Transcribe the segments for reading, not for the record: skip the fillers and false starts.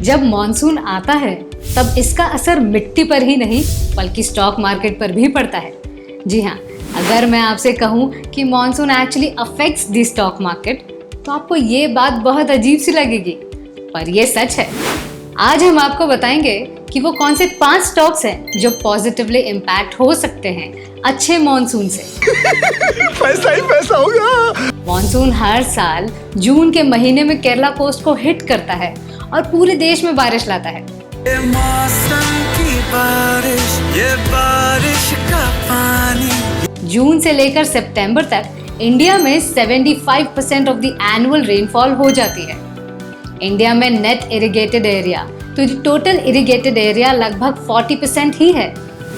जब मॉनसून आता है तब इसका असर मिट्टी पर ही नहीं बल्कि स्टॉक मार्केट पर भी पड़ता है। जी हाँ, अगर मैं आपसे कहूँ कि monsoon actually affects the stock market तो आपको ये बात बहुत अजीब सी लगेगी, पर ये सच है। आज हम आपको बताएंगे कि वो कौन से 5 स्टॉक्स हैं जो पॉजिटिवली इम्पैक्ट हो सकते हैं अच्छे मॉनसून से। पैसा ही पैसा होगा। मॉनसून हर साल जून के महीने में केरला कोस्ट को हिट करता है और पूरे देश में बारिश लाता है। ये मौसम की बारिश, ये बारिश का पानी। जून से लेकर सितंबर तक इंडिया में 75% ऑफ द एनुअल रेनफॉल हो जाती है। इंडिया में नेट इरिगेटेड एरिया तो टोटल इरिगेटेड एरिया लगभग 40% ही है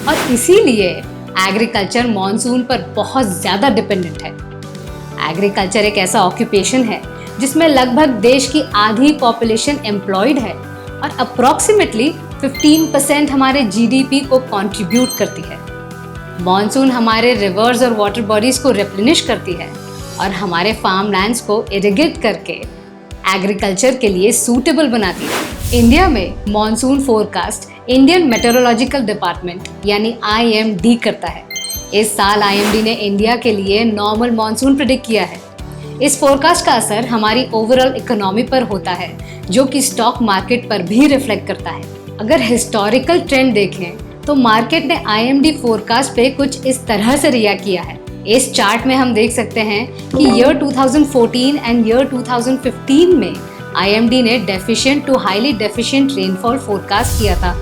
और इसीलिए एग्रीकल्चर मॉनसून पर बहुत ज़्यादा डिपेंडेंट है। एग्रीकल्चर एक ऐसा ऑक्यूपेशन है जिसमें लगभग देश की आधी पॉपुलेशन एम्प्लॉयड है और अप्रॉक्सीमेटली 15% हमारे जीडीपी को कंट्रीब्यूट करती है। मॉनसून हमारे रिवर्स और वाटर बॉडीज को रिप्लेनिश करती है और हमारे फार्म लैंड्स को इरिगेट करके एग्रीकल्चर के लिए सूटेबल बनाती है। इंडिया में monsoon forecast Indian meteorological department यानी IMD करता है। इस साल IMD ने इंडिया के लिए नॉर्मल मॉनसून प्रेडिक्ट किया है। इस फोरकास्ट का असर हमारी ओवरऑल इकोनॉमी पर होता है जो कि स्टॉक मार्केट पर भी रिफ्लेक्ट करता है। अगर हिस्टोरिकल ट्रेंड देखें तो मार्केट ने IMD फोरकास्ट पे कुछ इस तरह से रिएक्ट किया है। इस चार्ट में हम देख सकते हैं कि ईयर 2014 एंड ईयर 2015 में IMD ने deficient to highly deficient rainfall forecast किया था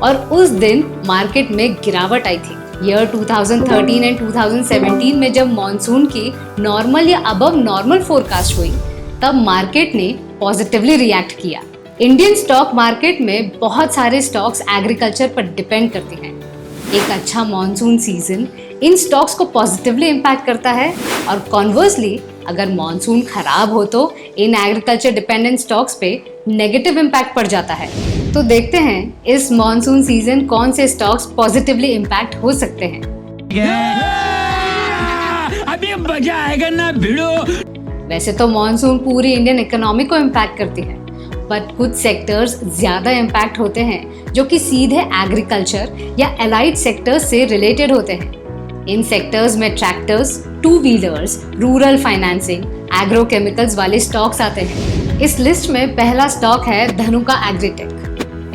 और उस दिन मार्केट में गिरावट आई थी। ईयर 2013 एंड 2017 में जब मॉनसून की नॉर्मल या अबव नॉर्मल फोरकास्ट हुई तब मार्केट ने पॉजिटिवली रिएक्ट किया। इंडियन स्टॉक मार्केट में बहुत सारे स्टॉक्स एग्रीकल्चर पर डिपेंड करती हैं। एक अच्छा मॉनसून सीजन इन स्टॉक्स को पॉजिटिवली इम्पैक्ट करता है और कॉन्वर्सली अगर मॉनसून खराब हो तो इन एग्रीकल्चर डिपेंडेंट स्टॉक्स पे नेगेटिव इम्पैक्ट पड़ जाता है। तो देखते हैं इस मॉनसून सीजन कौन से स्टॉक्स पॉजिटिवली इम्पैक्ट हो सकते हैं। अभी मजा आएगा ना भिड़ो। वैसे तो मॉनसून पूरी इंडियन इकोनॉमी को इम्पैक्ट करती है, बट कुछ सेक्टर्स ज्यादा इम्पैक्ट होते हैं जो कि सीधे एग्रीकल्चर या एलाइड सेक्टर्स से रिलेटेड होते हैं। इन सेक्टर्स में tractors, 2 wheelers, rural financing, agrochemicals वाले स्टॉक्स आते हैं। इस लिस्ट में पहला स्टॉक है Dhanuka agritech.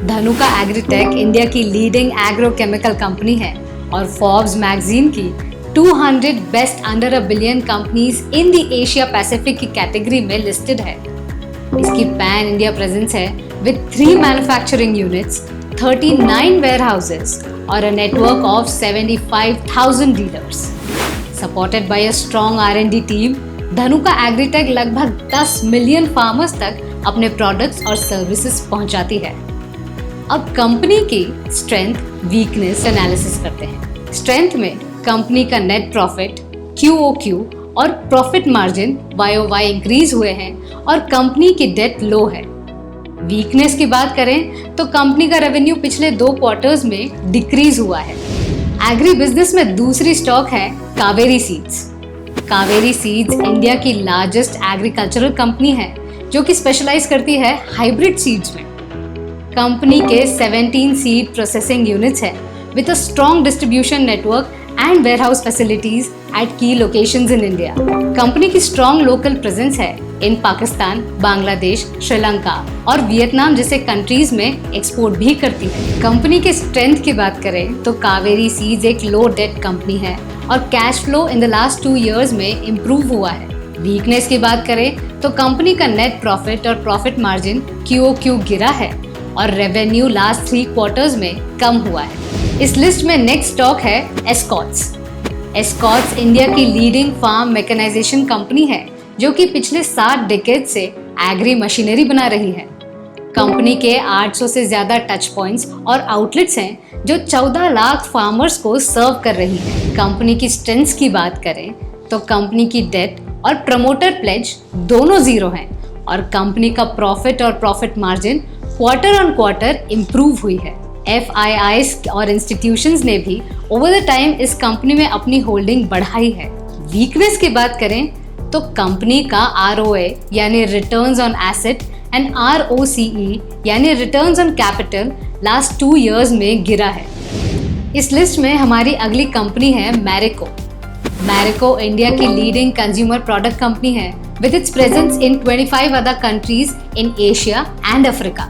Dhanuka agritech India की लीडिंग एग्रोकेमिकल कंपनी है और फोर्ब्स मैगजीन की 200 best under $1 billion companies in the Asia Pacific की कैटेगरी में लिस्टेड है। इसकी पैन इंडिया प्रेजेंस है विद 3 मैन्युफैक्चरिंग यूनिट्स, 39 warehouses और a network of 75,000 dealers. Supported by a strong R&D team, Dhanuka agritech लगभग 10 मिलियन फार्मर्स तक अपने प्रोडक्ट्स और सर्विसेज पहुंचाती है। अब कंपनी की स्ट्रेंथ वीकनेस एनालिसिस करते हैं। स्ट्रेंथ में कंपनी का नेट प्रॉफिट QOQ और प्रॉफिट मार्जिन YOY इंक्रीज हुए हैं और कंपनी की डेट लो है। वीकनेस की बात करें तो कंपनी का रेवेन्यू पिछले 2 क्वार्टर्स में डिक्रीज हुआ है। एग्री बिजनेस में दूसरी स्टॉक है Kaveri seeds. Kaveri seeds India की लार्जेस्ट एग्रीकल्चरल कंपनी है जो कि स्पेशलाइज करती है हाइब्रिड सीड्स में। कंपनी के 17 सीड प्रोसेसिंग यूनिट्स है with a strong distribution network and warehouse facilities at key locations in India. Company की strong local presence है इन पाकिस्तान, बांग्लादेश, श्रीलंका और वियतनाम जैसे कंट्रीज में एक्सपोर्ट भी करती है। कंपनी के स्ट्रेंथ की बात करें तो कावेरी सीड्स एक लो डेट कंपनी है और cash flow in the last 2 years में इम्प्रूव हुआ है। वीकनेस की बात करें तो कंपनी का नेट प्रॉफिट और प्रॉफिट मार्जिन QOQ गिरा है और रेवेन्यू लास्ट 3 क्वार्टर्स में कम हुआ है। इस लिस्ट में नेक्स्ट स्टॉक है एस्कॉट्स। एस्कॉट्स इंडिया की लीडिंग फार्म मैकेनाइजेशन कंपनी है जो कि पिछले 7 डिकेड से एग्री मशीनरी बना रही है। कंपनी के 800 से ज्यादा टच पॉइंट्स और आउटलेट्स हैं जो 14 लाख फार्मर्स को सर्व कर रही है। कंपनी की स्ट्रेंथ्स की बात करें तो कंपनी की डेट और प्रमोटर प्लेज दोनों 0 हैं और कंपनी का प्रॉफिट और profit margin quarter on quarter improve हुई है। FIIs और इंस्टीट्यूशंस ने भी ओवर द टाइम इस कंपनी में अपनी होल्डिंग बढ़ाई है। वीकनेस की बात करें तो कंपनी का ROA यानी returns on asset and ROCE यानी returns on capital last 2 years में गिरा है। इस लिस्ट में हमारी अगली कंपनी है मैरिको। मैरिको इंडिया की लीडिंग कंज्यूमर प्रोडक्ट कंपनी है with its presence in 25 other countries in Asia and Africa.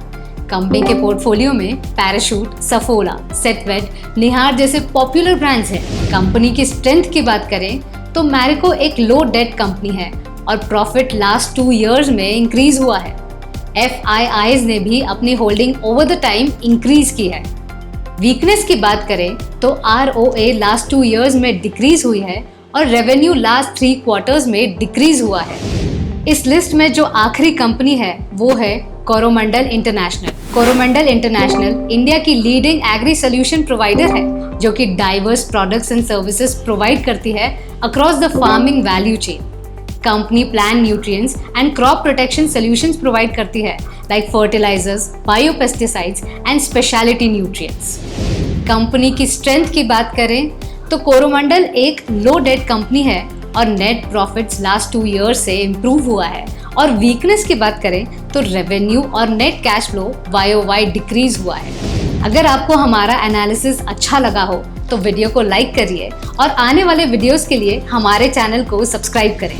Company के पोर्टफोलियो में पैराशूट, सफोला, सेटवेट, निहार जैसे पॉपुलर ब्रांड्स हैं। कंपनी की स्ट्रेंथ की बात करें तो मैरिको एक लो डेट कंपनी है और प्रॉफिट लास्ट 2 years में इंक्रीज हुआ है। FIIs ने भी अपनी holding over the time increase की है। वीकनेस की बात करें तो ROA लास्ट 2 years में डिक्रीज हुई है और रेवेन्यू लास्ट 3 quarters में डिक्रीज हुआ है। इस लिस्ट में जो आखिरी कंपनी है वो है Coromandel International. Coromandel International India की लीडिंग एग्री सोल्यूशन प्रोवाइडर है जो कि diverse products and services provide करती है across the farming value chain. Company plant nutrients and crop protection solutions provide करती है like fertilisers, biopesticides and speciality nutrients. Company की strength की बात करें तो कोरोमंडल एक लो डेट कंपनी है और नेट प्रॉफिट्स लास्ट 2 years से इम्प्रूव हुआ है। और वीकनेस की बात करें तो रेवेन्यू और net cash flow YOY decrease हुआ है। अगर आपको हमारा एनालिसिस अच्छा लगा हो तो वीडियो को लाइक करिए और आने वाले वीडियोस के लिए हमारे चैनल को सब्सक्राइब करें।